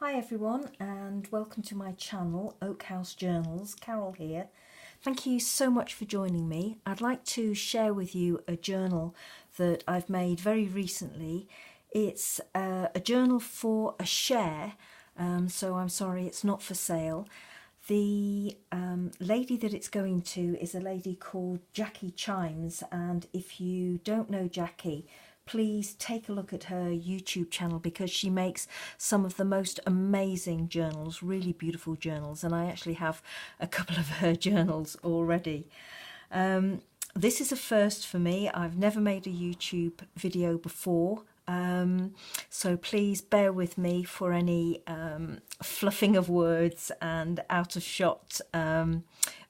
Hi everyone and welcome to my channel, OakHouseJournals. Carol here. Thank you so much for joining me. I'd like to share with you a journal that I've made very recently. It's a journal for a share, so I'm sorry it's not for sale. The lady that it's going to is a lady called Jacqui Chimes, and if you don't know Jacqui, please take a look at her YouTube channel because she makes some of the most amazing journals, really beautiful journals, and I actually have a couple of her journals already. This is a first for me. I've never made a YouTube video before. So please bear with me for any fluffing of words and out of shot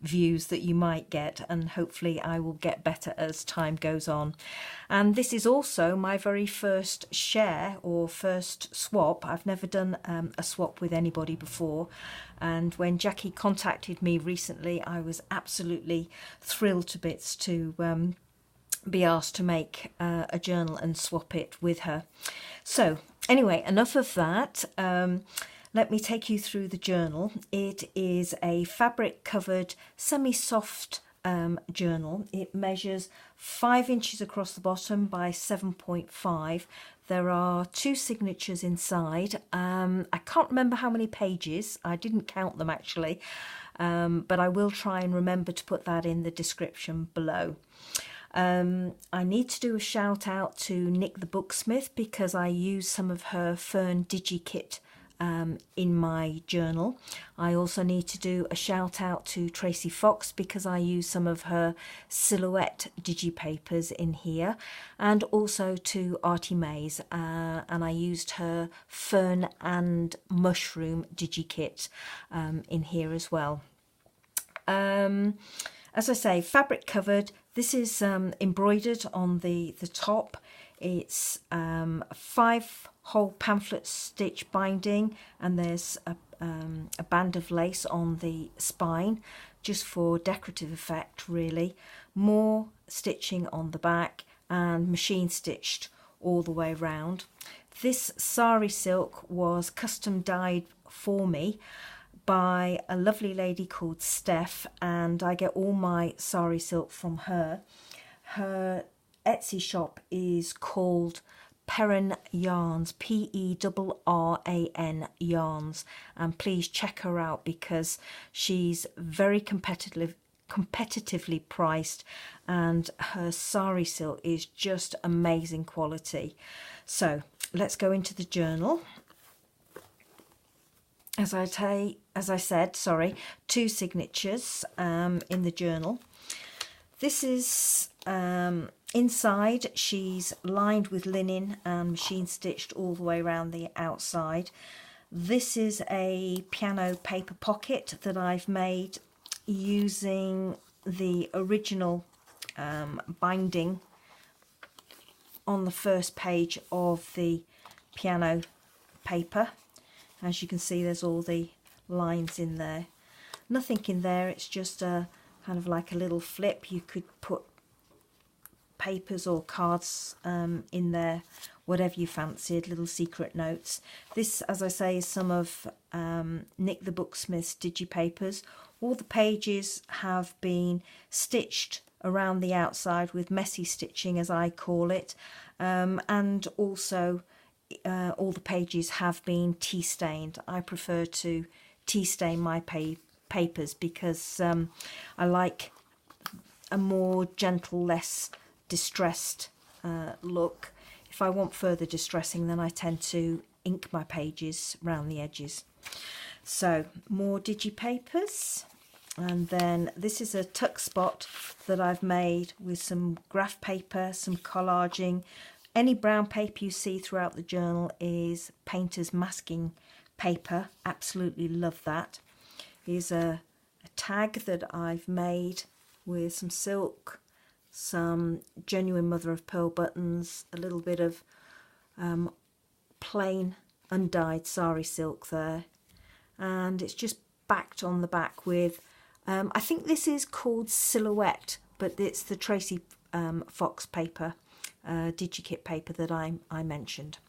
views that you might get, and hopefully I will get better as time goes on. And this is also my very first share or first swap. I've never done a swap with anybody before, and when Jacqui contacted me recently I was absolutely thrilled to bits to be asked to make a journal and swap it with her. So anyway, enough of that. Let me take you through the journal. It is a fabric covered semi-soft journal. It measures 5 inches across the bottom by 7.5. There are 2 signatures inside. I can't remember how many pages. I didn't count them actually, but I will try and remember to put that in the description below. I need to do a shout out to Nick the Booksmith because I use some of her Fern DigiKit in my journal. I also need to do a shout out to Tracy Fox because I use some of her silhouette digipapers in here, and also to Artie Mays, and I used her Fern and Mushroom DigiKit in here as well. As I say, fabric covered. This is embroidered on the top. It's a 5-hole pamphlet stitch binding, and there's a band of lace on the spine just for decorative effect really. More stitching on the back and machine stitched all the way around. This sari silk was custom dyed for me by a lovely lady called Steph, and I get all my sari silk from her. Her Etsy shop is called Perran Yarns, Perran Yarns, and please check her out because she's very competitively priced, and her sari silk is just amazing quality. So let's go into the journal. As I said, 2 signatures in the journal. This is inside. She's lined with linen and machine stitched all the way around the outside. This is a piano paper pocket that I've made using the original binding on the first page of the piano paper. As you can see, there's all the lines in there. Nothing in there, it's just a kind of like a little flip. You could put papers or cards in there, whatever you fancied, little secret notes. This, as I say, is some of Nick the Booksmith's digipapers. All the pages have been stitched around the outside with messy stitching, as I call it, and also all the pages have been tea stained. I prefer to tea stain my papers because I like a more gentle, less distressed look. If I want further distressing, then I tend to ink my pages around the edges. So more digipapers, and then this is a tuck spot that I've made with some graph paper, some collaging. Any brown paper you see throughout the journal is painter's masking paper. Absolutely love that. Here's a tag that I've made with some silk, some genuine mother of pearl buttons, a little bit of plain undyed sari silk there, and it's just backed on the back with I think this is called Silhouette, but it's the Tracy Fox paper, DigiKit paper that I mentioned.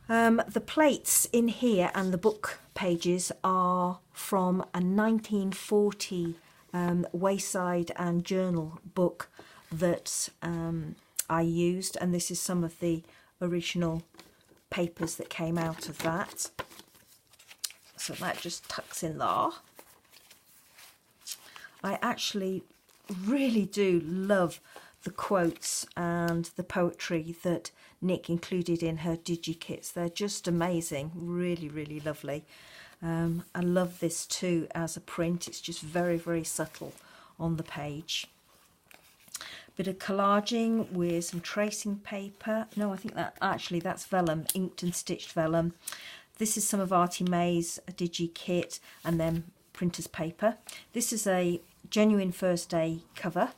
The plates in here and the book pages are from a 1940 Wayside and Journal book that I used, and this is some of the original papers that came out of that. So that just tucks in there. I actually really do love the quotes and the poetry that Nick included in her digi-kits. They're just amazing, really, really lovely. I love this too as a print. It's just very, very subtle on the page. Bit of collaging with some tracing paper. No, I think that actually that's vellum, inked and stitched vellum. This is some of Artie May's digi-kit, and then printer's paper. This is a genuine first day cover,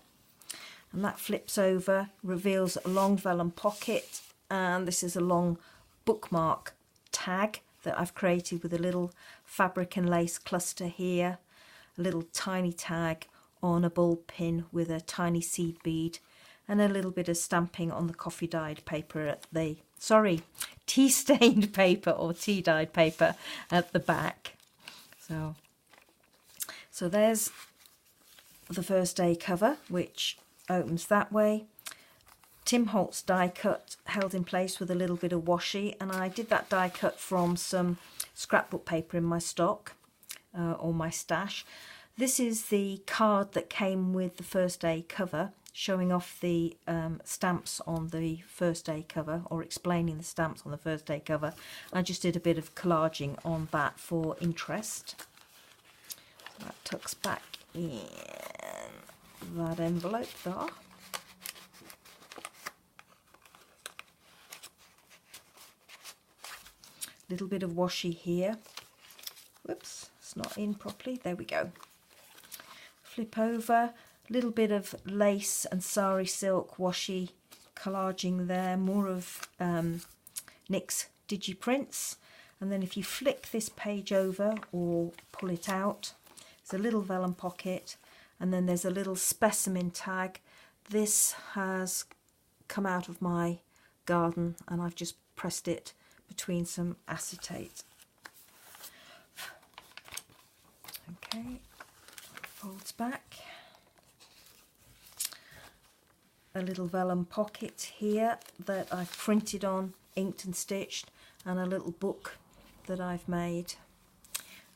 and that flips over, reveals a long vellum pocket, and this is a long bookmark tag that I've created with a little fabric and lace cluster here, a little tiny tag on a bulb pin with a tiny seed bead, and a little bit of stamping on the coffee dyed paper at the, sorry, tea stained paper or tea dyed paper at the back. So there's the first day cover, which opens that way. Tim Holtz die cut held in place with a little bit of washi, and I did that die cut from some scrapbook paper in my stock or my stash. This is the card that came with the first day cover, showing off the stamps on the first day cover, or explaining the stamps on the first day cover. I just did a bit of collaging on that for interest. So that tucks back in that envelope there. Little bit of washi here. Whoops, it's not in properly. There we go. Flip over, little bit of lace and sari silk washi collaging there. More of Nick's digi prints. And then if you flick this page over or pull it out, there's a little vellum pocket, and then there's a little specimen tag. This has come out of my garden, and I've just pressed it between some acetate. Okay, folds back. A little vellum pocket here that I've printed on, inked and stitched, and a little book that I've made.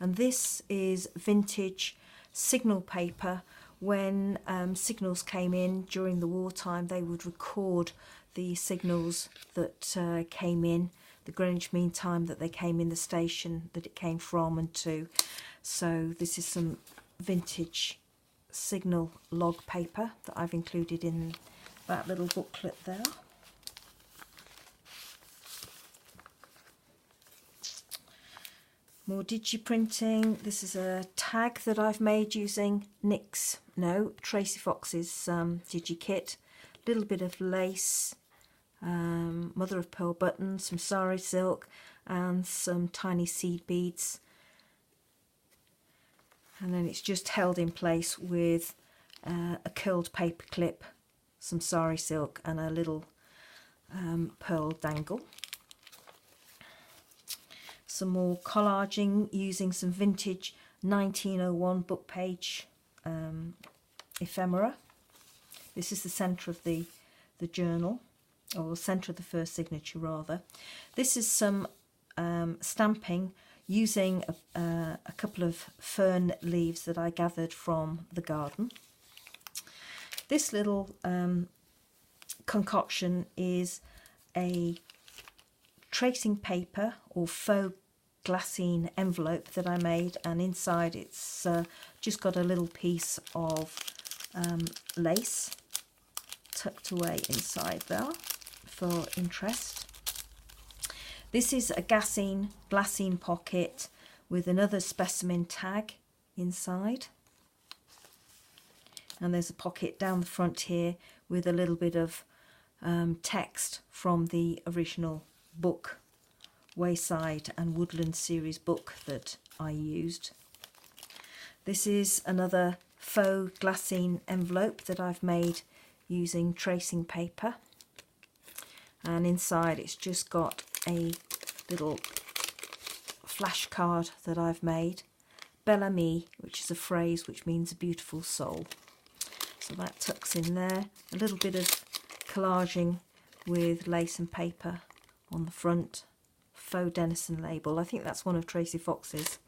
And this is vintage signal paper. When signals came in during the wartime, they would record the signals that came in, the Greenwich Mean Time that they came in, the station that it came from and to. So this is some vintage signal log paper that I've included in that little booklet there. More digi printing. This is a tag that I've made using Tracy Fox's digi kit. Little bit of lace, mother of pearl buttons, some sari silk, and some tiny seed beads. And then it's just held in place with a curled paper clip, some sari silk, and a little pearl dangle. Some more collaging using some vintage 1901 book page ephemera. This is the centre of the journal, or the centre of the first signature rather. This is some stamping using a couple of fern leaves that I gathered from the garden. This little concoction is a tracing paper or faux glassine envelope that I made, and inside it's just got a little piece of lace tucked away inside there for interest. This is a glassine pocket with another specimen tag inside, and there's a pocket down the front here with a little bit of text from the original book, Wayside and Woodland series book that I used. This is another faux glassine envelope that I've made using tracing paper, and inside it's just got a little flashcard that I've made. Belle Amie, which is a phrase which means a beautiful soul. So that tucks in there. A little bit of collaging with lace and paper on the front. Faux Denison label. I think that's one of Tracy Fox's.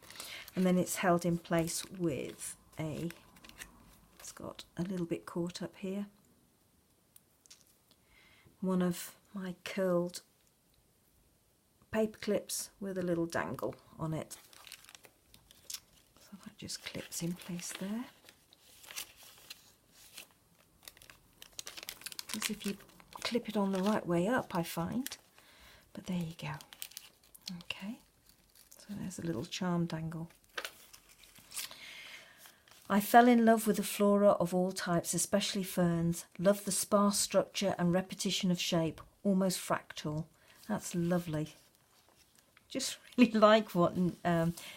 And then it's held in place with it's got a little bit caught up here. One of my curled paper clips with a little dangle on it. So that just clips in place there. As if you clip it on the right way up, I find. But there you go. Okay, so there's a little charm dangle. I fell in love with the flora of all types, especially ferns. Love the sparse structure and repetition of shape, almost fractal. That's lovely. Just really like what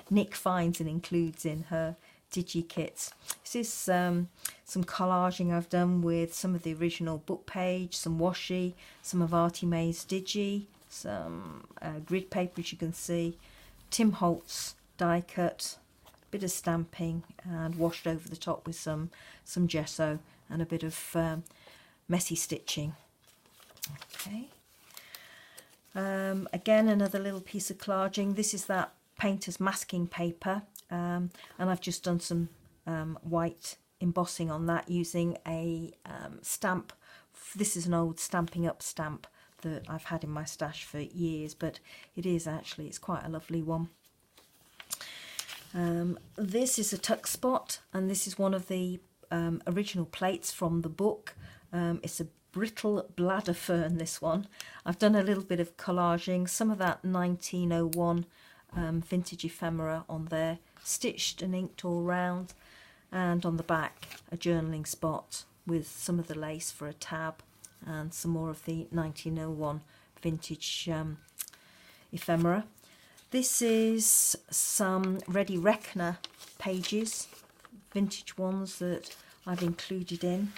Nick finds and includes in her digi kits. This is some collaging I've done with some of the original book page, some washi, some of Artie May's digi, some grid paper, as you can see, Tim Holtz die cut, bit of stamping, and washed over the top with some gesso and a bit of messy stitching. Okay. Again, another little piece of collaging. This is that painter's masking paper, and I've just done some white embossing on that using a stamp. This is an old Stamping Up stamp that I've had in my stash for years, but it's quite a lovely one. This is a tuck spot, and this is one of the original plates from the book. It's a brittle bladder fern, this one. I've done a little bit of collaging, some of that 1901 vintage ephemera on there, stitched and inked all round, and on the back a journaling spot with some of the lace for a tab and some more of the 1901 vintage ephemera. This is some Ready Reckoner pages, vintage ones that I've included in.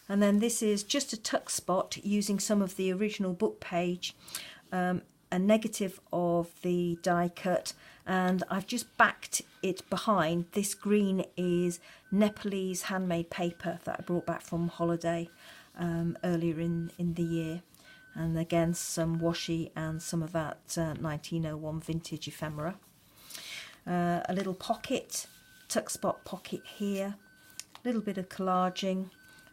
And then this is just a tuck spot using some of the original book page, a negative of the die cut, and I've just backed it behind. This green is Nepalese handmade paper that I brought back from holiday earlier in the year. And again, some washi and some of that 1901 vintage ephemera. A little pocket, tuck spot pocket here, a little bit of collaging,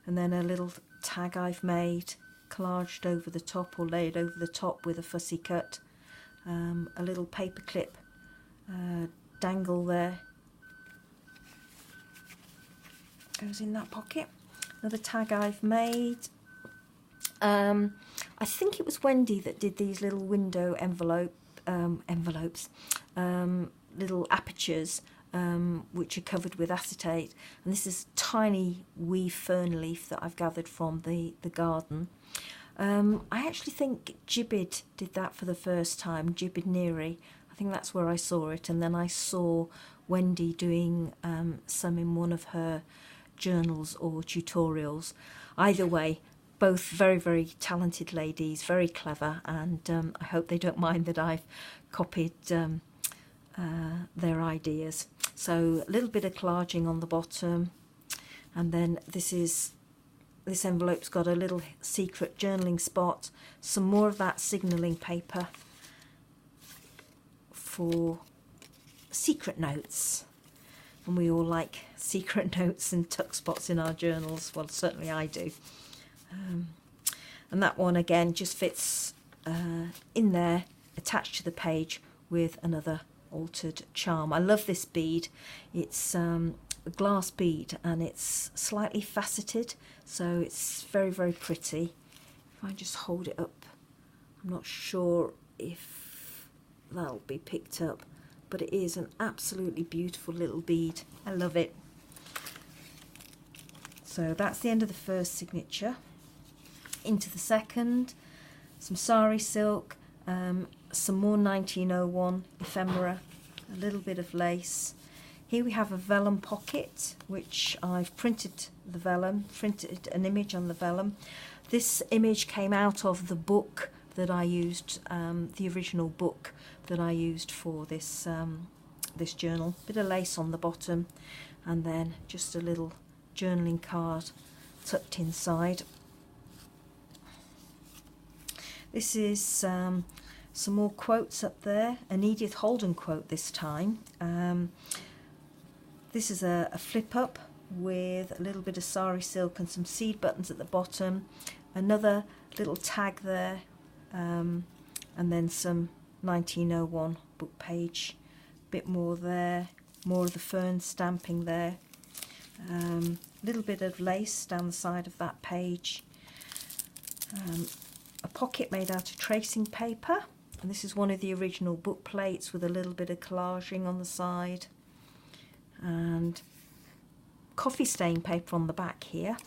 and then a little tag I've made, collaged over the top or laid over the top with a fussy cut. A little paper clip dangle there, goes in that pocket. Another tag I've made. I think it was Wendy that did these little window envelopes, little apertures, which are covered with acetate. And this is tiny wee fern leaf that I've gathered from the garden. I actually think Gibbid did that for the first time, Gibbid Neary. I think that's where I saw it. And then I saw Wendy doing some in one of her journals or tutorials. Either way, both very, very talented ladies, very clever, and I hope they don't mind that I've copied their ideas. So a little bit of collaging on the bottom, and then this envelope's got a little secret journaling spot, some more of that signalling paper for secret notes. And we all like secret notes and tuck spots in our journals. Well, certainly I do. And that one again just fits in there, attached to the page with another altered charm. I love this bead. It's a glass bead and it's slightly faceted, so it's very, very pretty. If I just hold it up, I'm not sure if that'll be picked up, but it is an absolutely beautiful little bead. I love it. So that's the end of the first signature. Into the second, some sari silk, some more 1901 ephemera, a little bit of lace. Here we have a vellum pocket, which I've printed an image on the vellum. This image came out of the book that I used, the original book that I used for this this journal. Bit of lace on the bottom, and then just a little journaling card tucked inside. This is some more quotes up there, an Edith Holden quote this time. This is a flip up with a little bit of sari silk and some seed buttons at the bottom, another little tag there, and then some 1901 book page, bit more there, more of the Fern stamping there, a little bit of lace down the side of that page, a pocket made out of tracing paper, and this is one of the original book plates with a little bit of collaging on the side, and coffee stain paper on the back here,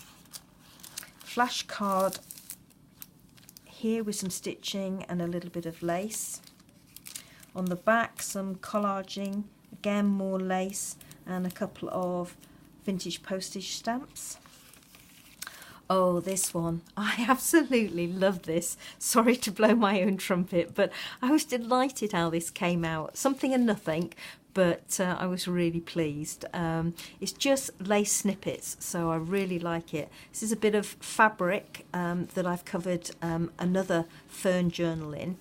flash card here with some stitching and a little bit of lace. On the back some collaging, again more lace, and a couple of vintage postage stamps. Oh, this one, I absolutely love this. Sorry to blow my own trumpet, but I was delighted how this came out. Something and nothing, but I was really pleased. It's just lace snippets, so I really like it. This is a bit of fabric that I've covered another Fern journal in,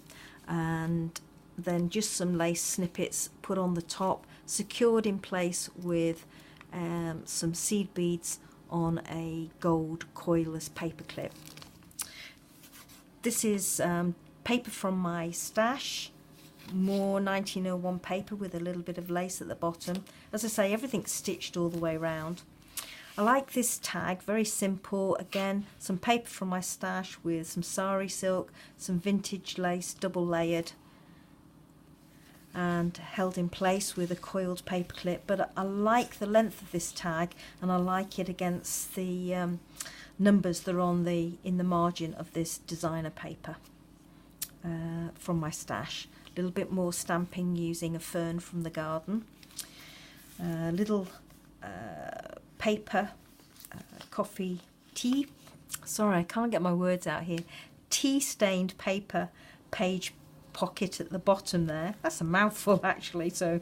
and then just some lace snippets put on the top, secured in place with some seed beads on a gold coilless paper clip. This is paper from my stash, more 1901 paper with a little bit of lace at the bottom. As I say, everything's stitched all the way around. I like this tag, very simple. Again, some paper from my stash with some sari silk, some vintage lace, double layered, and held in place with a coiled paper clip. But I like the length of this tag, and I like it against the numbers that are on in the margin of this designer paper from my stash. A little bit more stamping using a fern from the garden. Little paper, coffee tea. Sorry, I can't get my words out here. Tea stained paper page pocket at the bottom there. That's a mouthful actually, so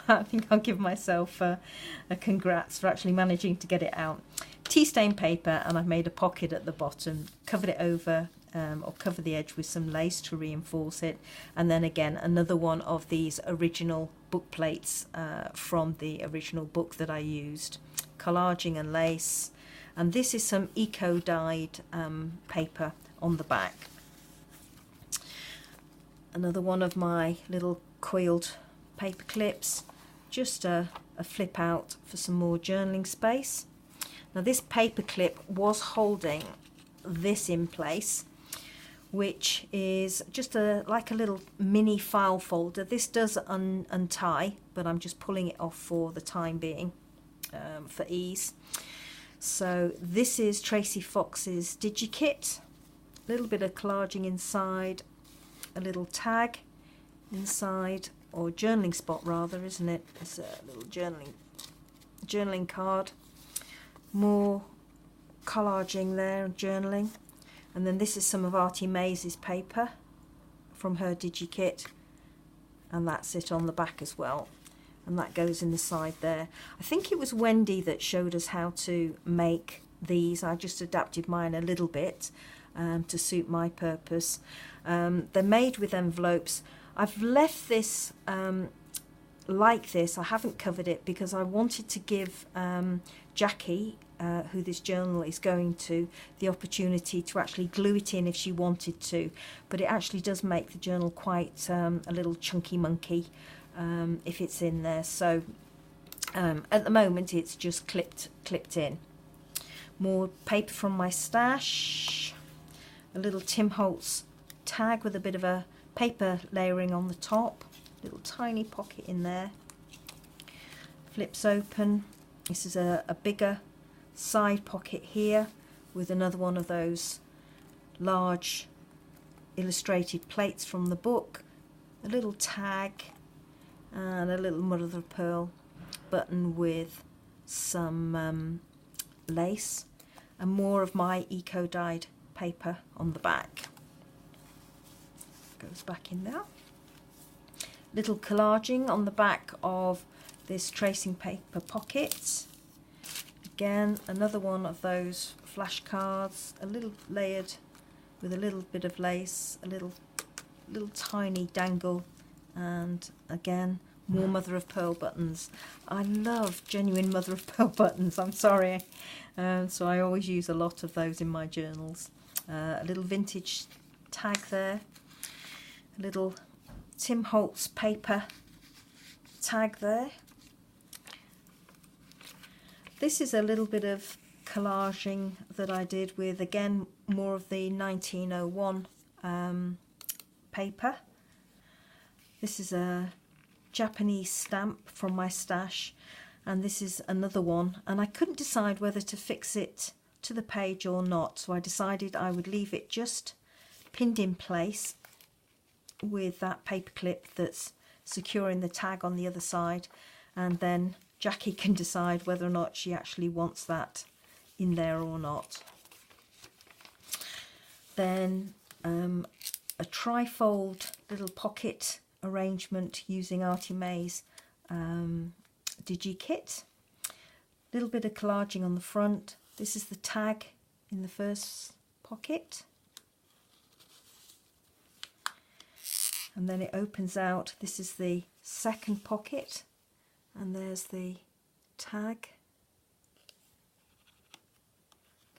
I think I'll give myself a congrats for actually managing to get it out. Tea stained paper, and I've made a pocket at the bottom, covered it over or cover the edge with some lace to reinforce it, and then again another one of these original book plates from the original book that I used, collaging and lace, and this is some eco dyed paper on the back. Another one of my little coiled paper clips, just a flip out for some more journaling space. Now this paper clip was holding this in place, which is just like a little mini file folder. This does untie, but I'm just pulling it off for the time being, for ease. So this is Tracy Fox's DigiKit, a little bit of collaging inside, a little tag inside, or journaling spot rather, isn't it? It's a little journaling card, more collaging there, journaling. And then this is some of Artie Mays's paper from her DigiKit, and that's it on the back as well, and that goes in the side there. I think it was Wendy that showed us how to make these. I just adapted mine a little bit to suit my purpose. They're made with envelopes. I've left this like this. I haven't covered it because I wanted to give Jacqui, who this journal is going to, the opportunity to actually glue it in if she wanted to, but it actually does make the journal quite a little chunky monkey if it's in there. So at the moment it's just clipped in. More paper from my stash, a little Tim Holtz tag with a bit of a paper layering on the top, little tiny pocket in there, flips open. This is a bigger side pocket here with another one of those large illustrated plates from the book, a little tag, and a little mother of pearl button with some lace, and more of my eco dyed paper on the back. goes back in there. Little collaging on the back of this tracing paper pocket. Again, another one of those flashcards, a little layered with a little bit of lace, a little tiny dangle, and again more mother of pearl buttons. I love genuine mother of pearl buttons, I'm sorry. So I always use a lot of those in my journals. A little vintage tag there, a little Tim Holtz paper tag there. This is a little bit of collaging that I did with, again, more of the 1901 paper. This is a Japanese stamp from my stash, and this is another one, and I couldn't decide whether to fix it to the page or not, so I decided I would leave it just pinned in place with that paper clip that's securing the tag on the other side, and then Jacqui can decide whether or not she actually wants that in there or not. Then a trifold little pocket arrangement using Artie May's Digi Kit. A little bit of collaging on the front. This is the tag in the first pocket. And then it opens out. This is the second pocket, and there's the tag.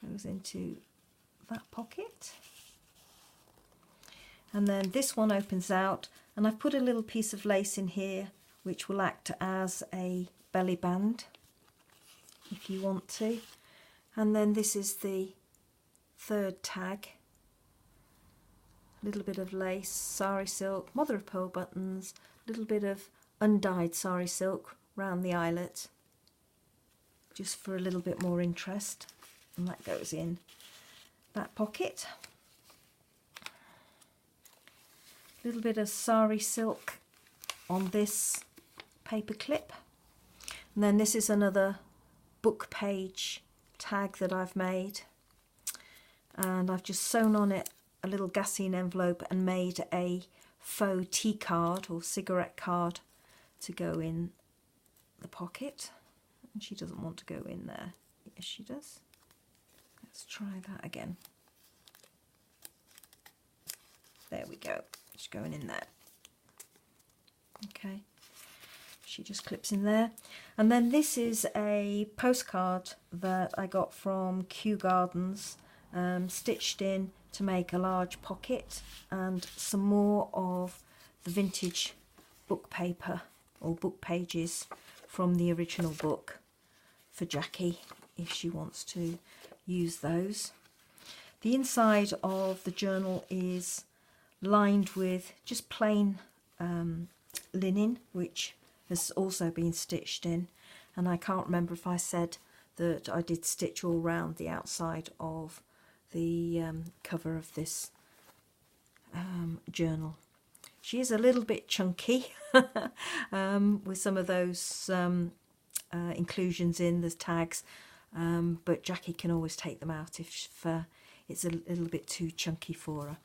Goes into that pocket. And then this one opens out, and I've put a little piece of lace in here which will act as a belly band if you want to. And then this is the third tag. A little bit of lace, sari silk, mother of pearl buttons, a little bit of undyed sari silk round the eyelet, just for a little bit more interest, and that goes in that pocket. A little bit of sari silk on this paper clip, and then this is another book page tag that I've made, and I've just sewn on it a little gassine envelope and made a faux tea card or cigarette card to go in the pocket. And she doesn't want to go in there. Yes, she does. Let's try that again. There we go. She's going in there. Okay. She just clips in there. And then this is a postcard that I got from Kew Gardens, stitched in to make a large pocket, and some more of the vintage book paper or book pages from the original book for Jacqui if she wants to use those. The inside of the journal is lined with just plain linen, which has also been stitched in, and I can't remember if I said that I did stitch all round the outside of the cover of this journal. She is a little bit chunky with some of those inclusions in the tags, but Jacqui can always take them out if it's a little bit too chunky for her.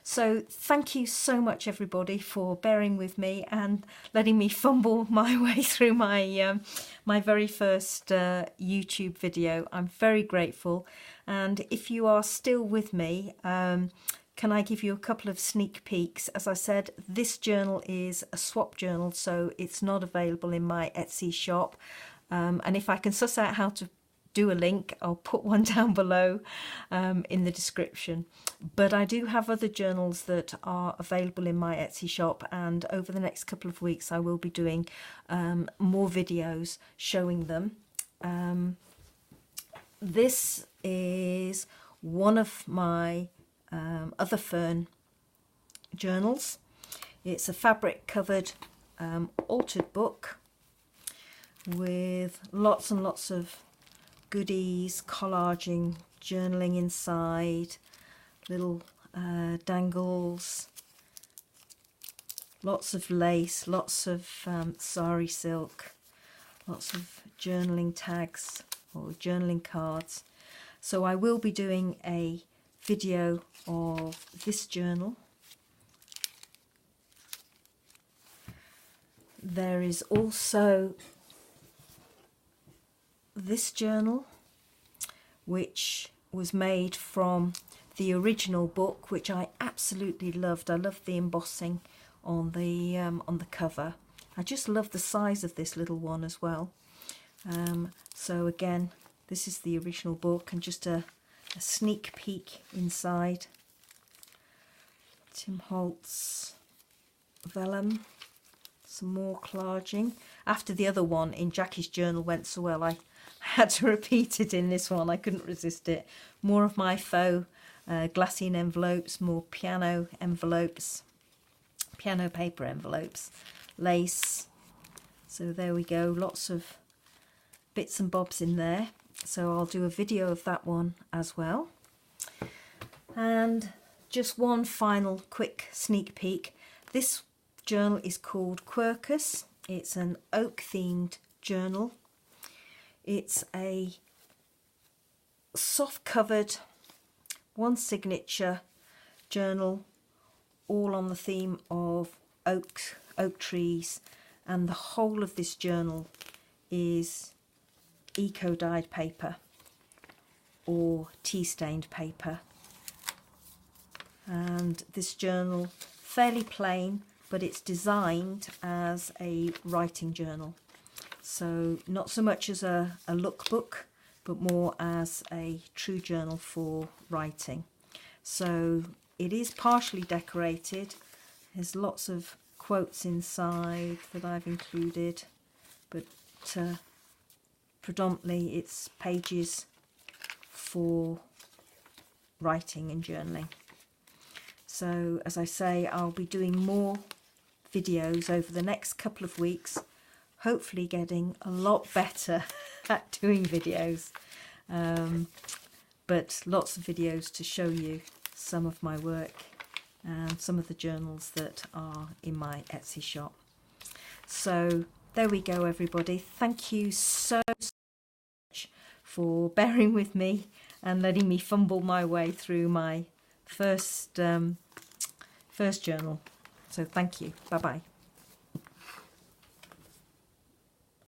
So thank you so much everybody for bearing with me and letting me fumble my way through my my very first YouTube video. I'm very grateful, and if you are still with me, can I give you a couple of sneak peeks? As I said, this journal is a swap journal, so it's not available in my Etsy shop, and if I can suss out how to do a link, I'll put one down below in the description. But I do have other journals that are available in my Etsy shop, and over the next couple of weeks I will be doing more videos showing them. This is one of my other Fern journals. It's a fabric covered altered book with lots and lots of goodies, collaging, journaling inside, little dangles, lots of lace, lots of sari silk, lots of journaling tags or journaling cards. So I will be doing a video of this journal there is also this journal, which was made from the original book, which I absolutely loved. I loved the embossing on the cover. I just love the size of this little one as well. So again, this is the original book, and just a sneak peek inside. Tim Holtz vellum, some more collaging. After the other one in Jacquie's journal went so well, I had to repeat it in this one. I couldn't resist it. More of my faux glassine envelopes, more piano envelopes, piano paper envelopes, lace. So there we go, lots of bits and bobs in there. So I'll do a video of that one as well. And just one final quick sneak peek. This journal is called Quercus. It's an oak themed journal. It's a soft covered, one signature journal, all on the theme of oak trees, and the whole of this journal is eco-dyed paper or tea-stained paper. And this journal, fairly plain, but it's designed as a writing journal. So not so much as a lookbook, but more as a true journal for writing. So it is partially decorated. There's lots of quotes inside that I've included, but predominantly it's pages for writing and journaling. So as I say, I'll be doing more videos over the next couple of weeks, hopefully getting a lot better at doing videos, but lots of videos to show you some of my work and some of the journals that are in my Etsy shop. So there we go, everybody. Thank you so much for bearing with me and letting me fumble my way through my first journal. So thank you. Bye bye.